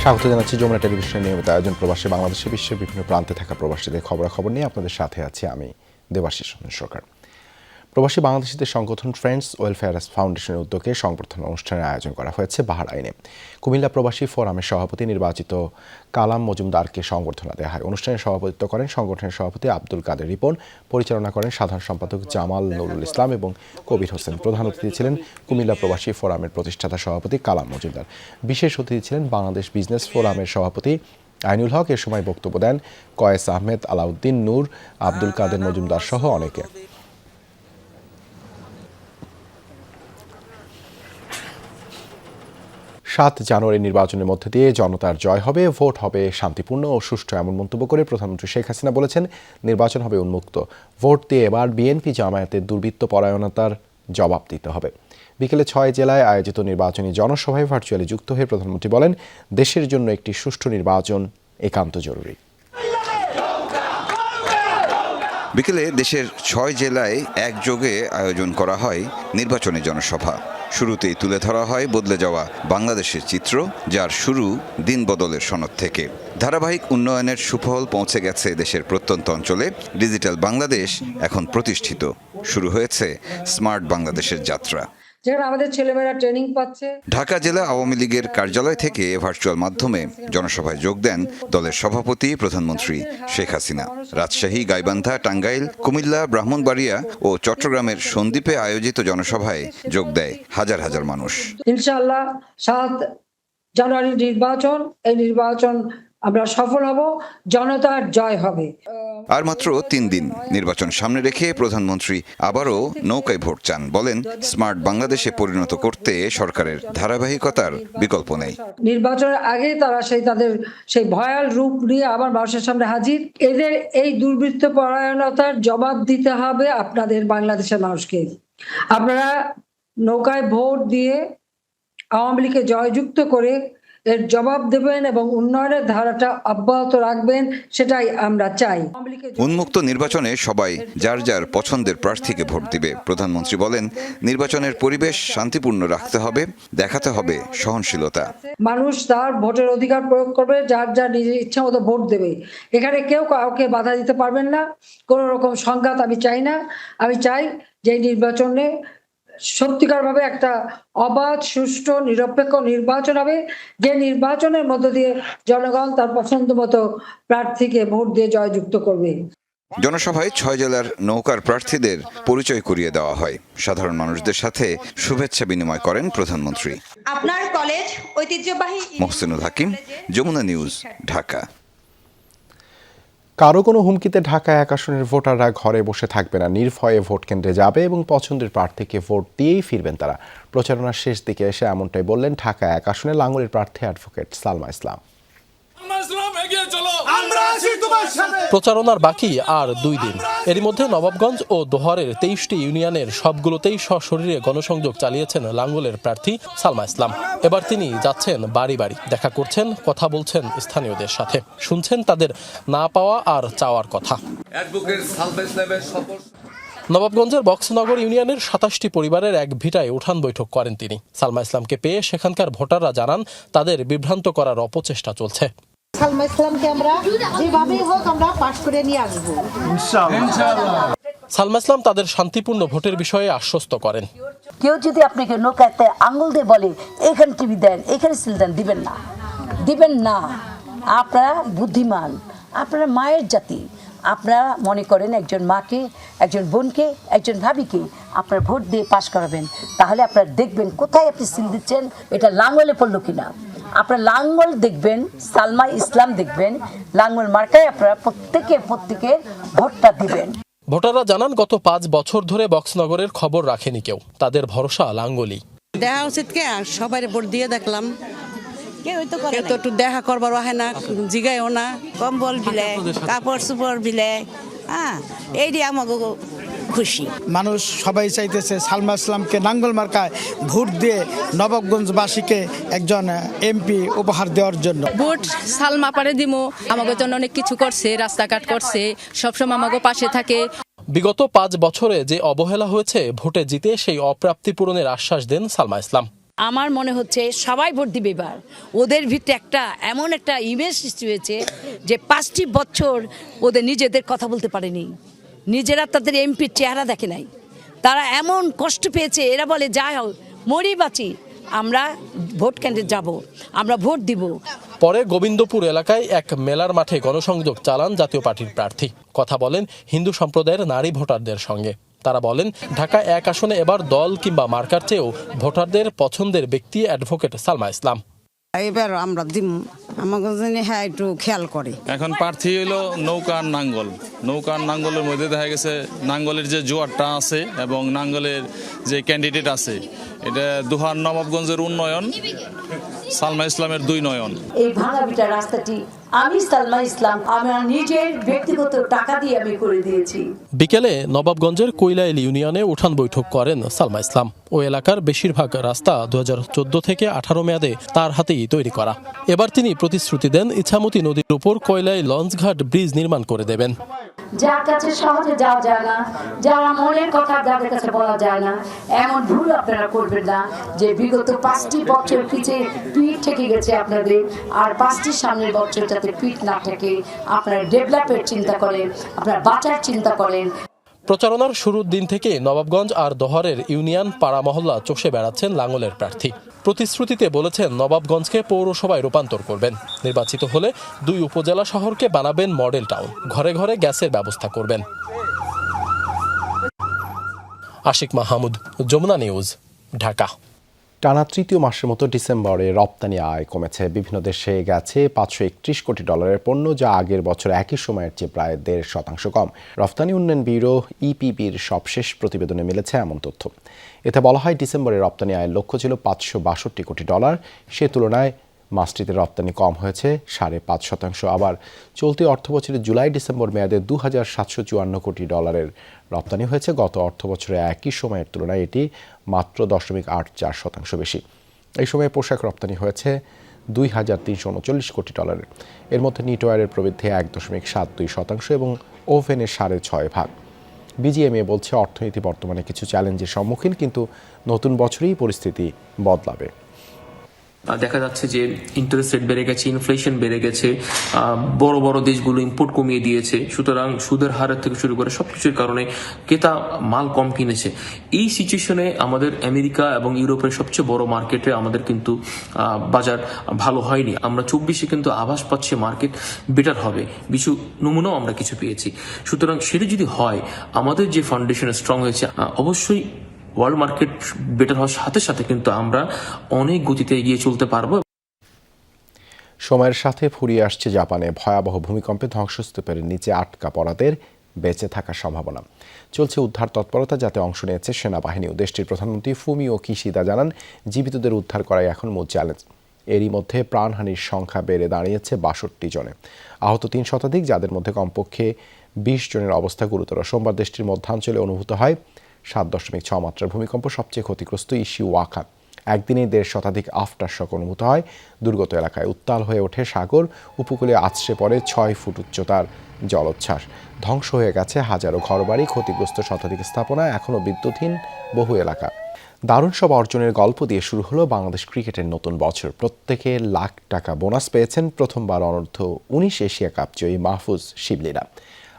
স্বাগত জানাচ্ছি যমুনা টেলিভিশনের নিয়মিত আয়োজন প্রবাসী বাংলাদেশে বিশ্বের বিভিন্ন প্রান্তে থাকা প্রবাসীদের খবরাখবর নিয়ে আপনাদের সাথে আছি আমি দেবাশিস সরকার। প্রবাসী বাংলাদেশিদের সংগঠন ফ্রেন্ডস ওয়েলফেয়ার ফাউন্ডেশনের উদ্যোগে সংবর্ধনা অনুষ্ঠানের আয়োজন করা হয়েছে বাহরাইনে। কুমিল্লা প্রবাসী ফোরামের সভাপতি নির্বাচিত কালাম মজুমদারকে সংবর্ধনা দেওয়া হয়। অনুষ্ঠানে সভাপতিত্ব করেন সংগঠনের সভাপতি আব্দুল কাদের রিপন, পরিচালনা করেন সাধারণ সম্পাদক জামাল নুরুল ইসলাম এবং কবির হোসেন। প্রধান অতিথি ছিলেন কুমিল্লা প্রবাসী ফোরামের প্রতিষ্ঠাতা সভাপতি কালাম মজুমদার। বিশেষ অতিথি ছিলেন বাংলাদেশ বিজনেস ফোরামের সভাপতি আইনুল হক। এ সময় বক্তব্য দেন কয়েস আহমেদ, আলাউদ্দিন নূর, আব্দুল কাদের মজুমদার সহ অনেকে। 7 জানুয়ারি নির্বাচনের মধ্যে দিয়ে জনতার জয় হবে, ভোট হবে শান্তিপূর্ণ ও সুষ্ঠু, এমন মন্তব্য করে প্রধানমন্ত্রী শেখ হাসিনা বলেছেন নির্বাচন হবে উন্মুক্ত। ভোট দিয়ে এবার বিএনপি জামায়াতের দুর্বৃত্ত পরায়ণতার জবাব দিতে হবে। বিকেলে 6 জেলায় আয়োজিত নির্বাচনী জনসভায় ভার্চুয়ালি যুক্ত হয়ে প্রধানমন্ত্রী বলেন দেশের জন্য একটি সুষ্ঠু নির্বাচন একান্ত জরুরি। বিকেলে দেশের 6 জেলায় একযোগে আয়োজন করা হয় নির্বাচনী জনসভা। শুরুতেই তুলে ধরা হয় বদলে যাওয়া বাংলাদেশের চিত্র, যার শুরু দিন বদলের সনদ থেকে। ধারাবাহিক উন্নয়নের সুফল পৌঁছে গেছে দেশের প্রত্যন্ত অঞ্চলে। ডিজিটাল বাংলাদেশ এখন প্রতিষ্ঠিত। শুরু হয়েছে স্মার্ট বাংলাদেশের যাত্রা, যেখানে আমাদের ছেলেমেয়েরা ট্রেনিং পাচ্ছে। ঢাকা জেলা আওয়ামী লীগের কার্যালয় থেকে ভার্চুয়াল মাধ্যমে জনসভায় যোগ দেন দলের সভাপতি প্রধানমন্ত্রী শেখ হাসিনা। রাজশাহী, গাইবান্ধা, টাঙ্গাইল, কুমিল্লা, ব্রাহ্মণবাড়িয়া ও চট্টগ্রামের সন্দ্বীপে আয়োজিত জনসভায় যোগ দেয় হাজার হাজার মানুষ। ইনশাআল্লাহ 7 জানুয়ারি নির্বাচন, এই নির্বাচন আমরা সফল হব, জনতার জয় হবে। আর মাত্র 3 দিন নির্বাচন সামনে রেখে প্রধানমন্ত্রী আবারও নৌকায় ভোট চান। বলেন স্মার্ট বাংলাদেশে পরিণত করতে সরকারের ধারাবাহিকতার বিকল্প নেই। নির্বাচনের আগে তারা তাদের সেই ভয়াল রূপ নিয়ে আবার মানুষের সামনে হাজির। এদের এই দুর্বৃত্ত পরায়ণতার জবাব দিতে হবে আপনাদের বাংলাদেশের মানুষকে। আপনারা নৌকায় ভোট দিয়ে আওয়ামী লীগকে জয়যুক্ত করে এর জবাব দেবেন এবং উন্নয়নের ধারাটা অব্যাহত রাখবেন, সেটাই আমরা চাই। উন্মুক্ত নির্বাচনে সবাই যার যার পছন্দের প্রার্থীকে ভোট দিবে। প্রধানমন্ত্রী বলেন নির্বাচনের পরিবেশ শান্তিপূর্ণ রাখতে হবে, দেখাতে হবে সহনশীলতা। মানুষ তার ভোটের অধিকার প্রয়োগ করবে, যার যার নিজের ইচ্ছা মতো ভোট দেবে। এখানে কেউ কাউকে বাধা দিতে পারবেন না। কোনো রকম সংঘাত আমি চাই না। আমি চাই যে নির্বাচনে সত্যিকারভাবে একটা অবাধ, সুষ্ঠু, নিরপেক্ষ নির্বাচন হবে, যে নির্বাচনের মধ্য দিয়ে জনগণ তার পছন্দ মতো প্রার্থীকে ভোট দিয়ে জয়যুক্ত করবে। জনসভায় 6 জেলার নৌকার প্রার্থীদের পরিচয় করিয়ে দেওয়া হয়। সাধারণ মানুষদের সাথে শুভেচ্ছা বিনিময় করেন প্রধানমন্ত্রী। আপনার কলেজ ঐতিহ্যবাহী। মোহসেনুল হাকিম, যমুনা নিউজ, ঢাকা। কারো কোনো হুমকিতে ঢাকা 1 আসনের ভোটাররা ঘরে বসে থাকবে না, নির্ভয়ে ভোট কেন্দ্রে যাবে এবং পছন্দের প্রার্থীকে ভোট দিয়েই ফিরবেন তারা। প্রচারণার শেষ দিকে এসে এমনটাই বললেন ঢাকা 1 আসনের লাঙ্গলের প্রার্থী অ্যাডভোকেট সালমা ইসলাম। প্রচারণার বাকি আর 2 দিন। এরই মধ্যে নবাবগঞ্জ ও দোহারের 23টি ইউনিয়নের সবগুলোতেই সশরীরে গণসংযোগ চালিয়েছেন লাঙ্গলের প্রার্থী সালমা ইসলাম। এবার তিনি যাচ্ছেন বাড়ি বাড়ি, দেখা করছেন, কথা বলছেন স্থানীয়দের সাথে, শুনছেন তাদের না পাওয়া আর চাওয়ার কথা। নবাবগঞ্জের বক্সনগর ইউনিয়নের 27টি পরিবারের এক ভিটায় উঠান বৈঠক করেন তিনি। সালমা ইসলামকে পেয়ে সেখানকার ভোটাররা জানান তাদের বিভ্রান্ত করার অপচেষ্টা চলছে। সালমা ইসলামকে আমরা যেভাবেই হোক আমরা পাশ করে নিয়ে আসবো ইনশাআল্লাহ। সালমা ইসলাম তাদের শান্তিপূর্ণ ভোটের বিষয়ে আশ্বস্ত করেন। কেউ যদি আপনাকে নৌকাতে আঙ্গুল দিয়ে বলে এখানে টিভি দেন, এখানে সিল দেন, দিবেন না, দিবেন না। আপনারা বুদ্ধিমান, আপনারা মায়ের জাতি। আপনারা মনে করেন একজন মাকে, একজন বোনকে, একজন ভাবিকে আপনারা ভোট দিয়ে পাশ করাবেন, তাহলে আপনারা দেখবেন কোথায় আপনি সিল দিচ্ছেন, এটা লাঙ্গলে পড়লো কিনা। আপনারা লাঙ্গল দেখবেন, সালমা ইসলাম দেখবেন, লাঙ্গল মার্কায় আপনারা প্রত্যেকে ভোটটা দিবেন। ভোটাররা জানান গত 5 বছর ধরে বক্সনগরের খবর রাখেনি কেউ, তাদের ভরসা লাঙ্গলই। দেখা উচিত কে, সবাই ভোট দিয়ে দেখলাম, কেউ তো একটু দেখা করবার হয় না, জিগায়ও না, কম্বল বিলে, কাপড় চোপড় বিলে, হ্যাঁ, এই দিয়ে আমাকে খুশি। মানুষ সবাই চাইতেছে সালমা ইসলামকে নাঙ্গল মার্কায় ভোট দিয়ে নবাবগঞ্জবাসীকে একজন এমপি উপহার দেওয়ার জন্য। ভোট সালমা পারে দিমো, আমাদের জন্য অনেক কিছু করছে, রাস্তাঘাট করছে, সবসময় আমাকে পাশে থাকে। বিগত 5 বছরে যে অবহেলা হয়েছে ভোটে জিতে সেই অপ্রাপ্তি পূরণের আশ্বাস দেন সালমা ইসলাম। আমার মনে হচ্ছে সবাই ভোট দিবে এবার। ওদের ভিতরে এমন একটা ইমেজ সৃষ্টি হয়েছে যে 5টি বছর ওদের নিজেদের কথা বলতে পারেনি, নিজেরা তাদের এমপির চেহারা দেখে নাই, তারা এমন কষ্ট পেয়েছে। এরা বলে যাই হোক মরি বাঁচি, আমরা ভোট কেন্দ্রে যাব, আমরা ভোট দিব। পরে গোবিন্দপুর এলাকায় এক মেলার মাঠে গণসংযোগ চালান জাতীয় পার্টির প্রার্থী। কথা বলেন হিন্দু সম্প্রদায়ের নারী ভোটারদের সঙ্গে। তারা বলেন ঢাকা 1 আসনে এবার দল কিংবা মার্কার চেয়েও ভোটারদের পছন্দের ব্যক্তি অ্যাডভোকেট সালমা ইসলাম। এবার আমরা দিম, আমাকে জন্য হ্যাঁ একটু খেয়াল করে। এখন প্রার্থী হইলো নৌকা আর নাঙ্গল। নৌকা আর নাঙ্গলের মধ্যে দেখা গেছে নাঙ্গলের যে জোয়ারটা আছে এবং নাঙ্গলের যে ক্যান্ডিডেট আছে, এটা দোহার নবাবগঞ্জের উন্নয়ন, সালমা ইসলামের 2 নয়ন। এই ভাঙাবিটা রাস্তাটি আমি সালমা ইসলাম আমার নিজের ব্যক্তিগত টাকা দিয়ে আমি করে দিয়েছি। বিকেলে নবাবগঞ্জের কৈলাইল ইউনিয়নে উঠান বৈঠক করেন সালমা ইসলাম। ওই এলাকার বেশিরভাগ রাস্তা 2014 থেকে 18 মেয়াদে তার হাতেই তৈরি করা। এবার তিনি প্রতিশ্রুতি দেন ইছামতি নদীর উপর কৈলাই লঞ্চঘাট ব্রিজ নির্মাণ করে দেবেন। যার কাছে সহজে যাওয়া যায় না, যারা মনের কথা যাদের কাছে বলা যায় না, এমন ভুল আপনারা করবেন না যে বিগত 5টি বছর পিছিয়ে পিঠ থেকে গেছে আপনাদের, আর 5টি সামনের বছর যাতে পিঠ না থাকে। আপনারা ডেভেলপের চিন্তা করেন, আপনারা বাঁচার চিন্তা করেন। প্রচারণার শুরুর দিন থেকে নবাবগঞ্জ আর দোহারের ইউনিয়ন পাড়া মহল্লা চষে বেড়াচ্ছেন লাঙ্গলের প্রার্থী। প্রতিশ্রুতিতে বলেছেন নবাবগঞ্জকে পৌরসভায় রূপান্তর করবেন, নির্বাচিত হলে 2 উপজেলা শহরকে বানাবেন মডেল টাউন, ঘরে ঘরে গ্যাসের ব্যবস্থা করবেন। আশিক মাহমুদ, যমুনা নিউজ, ঢাকা। টানা 3য় মাসের মতো ডিসেম্বরে রপ্তানি আয় কমেছে। বিভিন্ন দেশে গেছে $531 কোটি পণ্য, যা আগের বছর একই সময়ের চেয়ে প্রায় 1.5% কম। রপ্তানি উন্নয়ন ব্যুরো ইপিবির সবশেষ প্রতিবেদনে মিলেছে এমন তথ্য। এতে বলা হয় ডিসেম্বরে রপ্তানি আয়ের লক্ষ্য ছিল $562 কোটি। সে তুলনায় মাসটিতে রপ্তানি কম হয়েছে 5.5%। আবার চলতি অর্থবছরের জুলাই ডিসেম্বর মেয়াদে $2,754 কোটি রপ্তানি হয়েছে। গত অর্থবছরে একই সময়ের তুলনায় এটি মাত্র 0.84% বেশি। এই সময়ে পোশাক রপ্তানি হয়েছে $2,339 কোটি। এর মধ্যে নিটওয়্যারের প্রবৃদ্ধি 1.72% এবং ওভেনের 6.5%। বিজিএমএ বলছে অর্থনীতি বর্তমানে কিছু চ্যালেঞ্জের সম্মুখীন, কিন্তু নতুন বছরেই পরিস্থিতি বদলাবে। দেখা যাচ্ছে যে ইন্টারেস্ট রেট বেড়ে গেছে, ইনফ্লেশন বেড়ে গেছে, বড় বড় দেশগুলো ইম্পোর্ট কমিয়ে দিয়েছে। সুতরাং সুদের হারের থেকে শুরু করে সবকিছুর কারণে ক্রেতা মাল কম কিনেছে। এই সিচুয়েশনে আমাদের আমেরিকা এবং ইউরোপের সবচেয়ে বড় মার্কেটে আমাদের কিন্তু বাজার ভালো হয়নি। আমরা 24-এ কিন্তু আভাস পাচ্ছি মার্কেট বেটার হবে, কিছু নমুনাও আমরা কিছু পেয়েছি। সুতরাং সেটা যদি হয়, আমাদের যে ফাউন্ডেশন স্ট্রং হয়েছে, অবশ্যই ওয়ার্ল্ড মার্কেট বেটার হওয়ার সাথে সাথে কিন্তু আমরা অনেক গতিতে এগিয়ে চলতে পারবো। সময়ের সাথে ফুরিয়ে আসছে জাপানে ভয়াবহ ভূমিকম্পে ধ্বংসস্তূপের নিচে আটকা পড়াদের বেঁচে থাকার সম্ভাবনা। চলছে উদ্ধার তৎপরতা, যাতে অংশ নিয়েছে সেনাবাহিনীও। দেশটির প্রধানমন্ত্রী ফুমিও কিশিদা জানান, জীবিতদের উদ্ধার করাই এখন মূল চ্যালেঞ্জ। এরই মধ্যে প্রাণহানির সংখ্যা বেড়ে দাঁড়িয়েছে 62 জনে। আহত 3 শতাধিক, যাদের মধ্যে কমপক্ষে 20 জনের অবস্থা গুরুতর। সোমবার দেশটির মধ্যাঞ্চলে অনুভূত হয় 7.6 মাত্রার ভূমিকম্প। সবচেয়ে ক্ষতিগ্রস্ত ইশিওয়াকা। একদিনে 1.5 শতাধিক আফটার শক অনুভূত হয়। দুর্গত এলাকায় উত্তাল হয়ে ওঠে সাগর। উপকূলে আছড়ে পড়ে 6 ফুট উচ্চতার জলোচ্ছ্বাস। ধ্বংস হয়ে গেছে হাজারো ঘরবাড়ি, ক্ষতিগ্রস্ত শতাধিক স্থাপনা, এখনও বিদ্যুৎহীন বহু এলাকা। দারুণ সব অর্জনের গল্প দিয়ে শুরু হলো বাংলাদেশ ক্রিকেটের নতুন বছর। প্রত্যেকে লাখ টাকা বোনাস পেয়েছেন প্রথমবার অনূর্ধ্ব 19 এশিয়া কাপ জয়ী মাহফুজ শিবলীরা।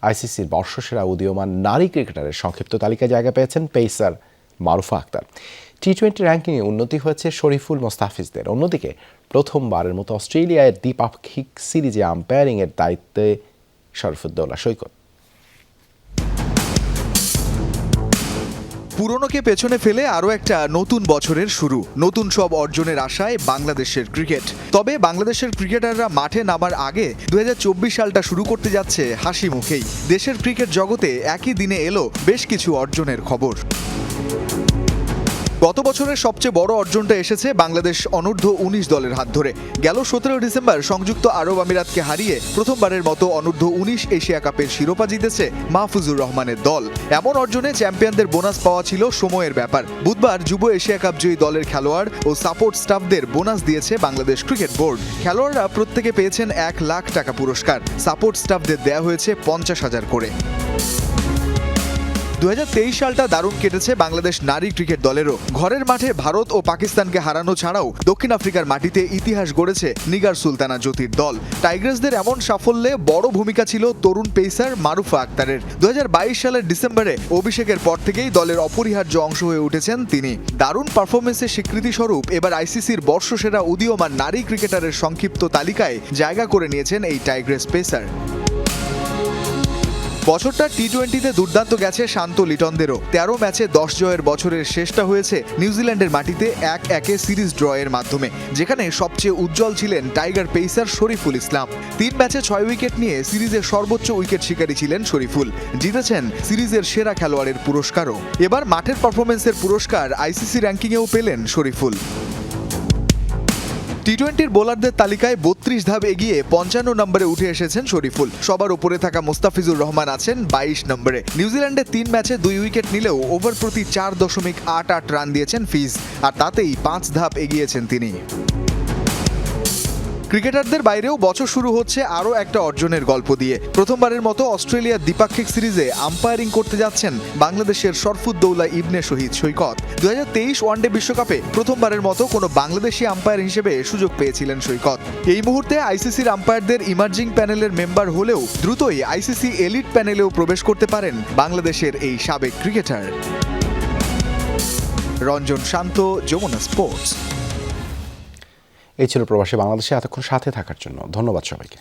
আইসিসির বর্ষসেরা উদীয়মান নারী ক্রিকেটারের সংক্ষিপ্ত তালিকায় জায়গা পেয়েছেন পেসার মারুফা আক্তার। টি20 র্যাঙ্কিংয়ে উন্নতি হয়েছে শরীফুল মোস্তাফিজদের। অন্যদিকে প্রথমবারের মতো অস্ট্রেলিয়ায় দ্বিপাক্ষিক সিরিজে আম্পায়ারিংয়ের দায়িত্বে শরফুদ্দৌলা সৈকত। পুরনোকে পেছনে ফেলে আরও একটা নতুন বছরের শুরু, নতুন সব অর্জনের আশায় বাংলাদেশের ক্রিকেট। তবে বাংলাদেশের ক্রিকেটাররা মাঠে নামার আগে 2024 সালটা শুরু করতে যাচ্ছে হাসি মুখেই। দেশের ক্রিকেট জগতে একই দিনে এলো বেশ কিছু অর্জনের খবর। গত বছরের সবচেয়ে বড় অর্জনটা এসেছে বাংলাদেশ অনূর্ধ্ব 19 দলের হাত ধরে। গেল 17 ডিসেম্বর সংযুক্ত আরব আমিরাতকে হারিয়ে প্রথমবারের মতো অনূর্ধ্ব 19 এশিয়া কাপের শিরোপা জিতেছে মাহফুজুর রহমানের দল। এমন অর্জনে চ্যাম্পিয়নদের বোনাস পাওয়া ছিল সময়ের ব্যাপার। বুধবার যুব এশিয়া কাপ জয়ী দলের খেলোয়াড় ও সাপোর্ট স্টাফদের বোনাস দিয়েছে বাংলাদেশ ক্রিকেট বোর্ড। খেলোয়াড়রা প্রত্যেকে পেয়েছেন 1 লাখ টাকা পুরস্কার। সাপোর্ট স্টাফদের দেয়া হয়েছে 50,000 করে। 2023 সালটা দারুণ কেটেছে বাংলাদেশ নারী ক্রিকেট দলেরও। ঘরের মাঠে ভারত ও পাকিস্তানকে হারানো ছাড়াও দক্ষিণ আফ্রিকার মাটিতে ইতিহাস গড়েছে নিগার সুলতানা জ্যোতির দল। টাইগ্রেসদের এমন সাফল্যে বড় ভূমিকা ছিল তরুণ পেসার মারুফা আক্তারের। 2022 সালের ডিসেম্বরে অভিষেকের পর থেকেই দলের অপরিহার্য অংশ হয়ে উঠেছেন তিনি। দারুণ পারফরমেন্সের স্বীকৃতিস্বরূপ এবার আইসিসির বর্ষসেরা উদীয়মান নারী ক্রিকেটারের সংক্ষিপ্ত তালিকায় জায়গা করে নিয়েছেন এই টাইগ্রেস পেসার। বছরটা টি-20তে দুর্দান্ত গেছে শান্ত লিটনদেরও। 13 ম্যাচে 10 জয়ের বছরের শেষটা হয়েছে নিউজিল্যান্ডের মাটিতে 1-1 সিরিজ ড্রয়ের মাধ্যমে, যেখানে সবচেয়ে উজ্জ্বল ছিলেন টাইগার পেসার শরীফুল ইসলাম। 3 ম্যাচে 6 উইকেট নিয়ে সিরিজের সর্বোচ্চ উইকেট শিকারী ছিলেন শরীফুল। জিতেছেন সিরিজের সেরা খেলোয়াড়ের পুরস্কারও। এবার মাঠের পারফরমেন্সের পুরস্কার আইসিসি র্যাঙ্কিংয়েও পেলেন শরীফুল। টি-20 বোলারদের তালিকায় 32 ধাপ এগিয়ে 55 নম্বরে উঠে এসেছেন শরীফুল। সবার উপরে থাকা মুস্তাফিজুর রহমান আছেন 22 নম্বরে। নিউজিল্যান্ডে 3 ম্যাচে 2 উইকেট নিলেও ওভার প্রতি 4.88 রান দিয়েছেন ফিজ, আর তাতেই 5 ধাপ এগিয়েছেন তিনি। ক্রিকেটারদের বাইরেও বছর শুরু হচ্ছে আরও একটা অর্জনের গল্প দিয়ে। প্রথমবারের মতো অস্ট্রেলিয়ার দ্বিপাক্ষিক সিরিজে আম্পায়ারিং করতে যাচ্ছেন বাংলাদেশের শরফুদ্দৌলা ইবনে শহীদ সৈকত। 2023 ওয়ানডে বিশ্বকাপে প্রথমবারের মতো কোনো বাংলাদেশি আম্পায়ার হিসেবে সুযোগ পেয়েছিলেন সৈকত। এই মুহূর্তে আইসিসির আম্পায়ারদের ইমার্জিং প্যানেলের মেম্বার হলেও দ্রুতই আইসিসি এলিট প্যানেলেও প্রবেশ করতে পারেন বাংলাদেশের এই সাবেক ক্রিকেটার। রঞ্জন শান্ত, যমুনা স্পোর্টস। এই ছিল প্রবাসী বাংলাদেশে এতক্ষণ সাথে থাকার জন্য ধন্যবাদ সবাইকে।